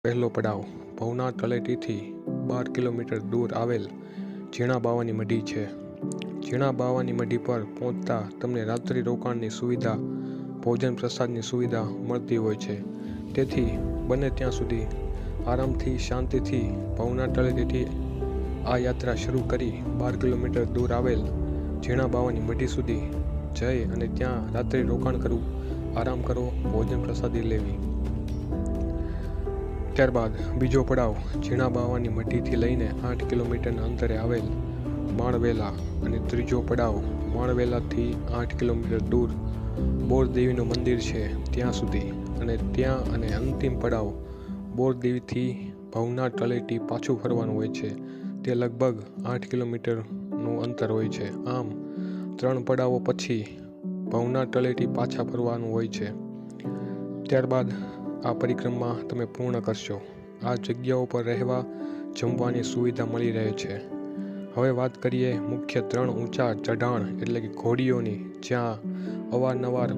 પહેલો પડાવ ભવનાથ તળેટીથી 12 કિલોમીટર દૂર આવેલ ઝીણા બાવાની મઢી છે. ઝીણા બાવાની મઢી પર પહોંચતા તમને રાત્રિ રોકાણની સુવિધા, ભોજન પ્રસાદની સુવિધા મળતી હોય છે. તેથી બને ત્યાં સુધી આરામથી, શાંતિથી ભવનાથ તળેટીથી આ યાત્રા શરૂ કરી 12 કિલોમીટર દૂર આવેલ ઝીણા બાવાની મઢી સુધી જઈ અને ત્યાં રાત્રિ રોકાણ કરવું, આરામ કરો, ભોજન પ્રસાદી લેવી. ત્યારબાદ બીજો પડાવ ઝીણા બાવાની મઢીથી લઈને 8 કિલોમીટરના અંતરે આવેલ માણવેલા અને ત્રીજો પડાવ માણવેલાથી 8 કિલોમીટર દૂર બોરદેવીનું મંદિર છે ત્યાં સુધી અને અંતિમ પડાવ બોરદેવીથી ભવનાથ તળેટી પાછું ફરવાનું હોય છે. તે લગભગ 8 કિલોમીટરનું અંતર હોય છે. આમ 3 પડાવો પછી ભવનાથ તળેટી પાછા ફરવાનું હોય છે. ત્યારબાદ આ પરિક્રમા તમે પૂર્ણ કરશો. આ જગ્યાઓ પર રહેવા, જમવાની સુવિધા મળી રહે છે. હવે વાત કરીએ મુખ્ય 3 ઊંચા ચઢાણ એટલે કે ઘોડીઓની, જ્યાં અવારનવાર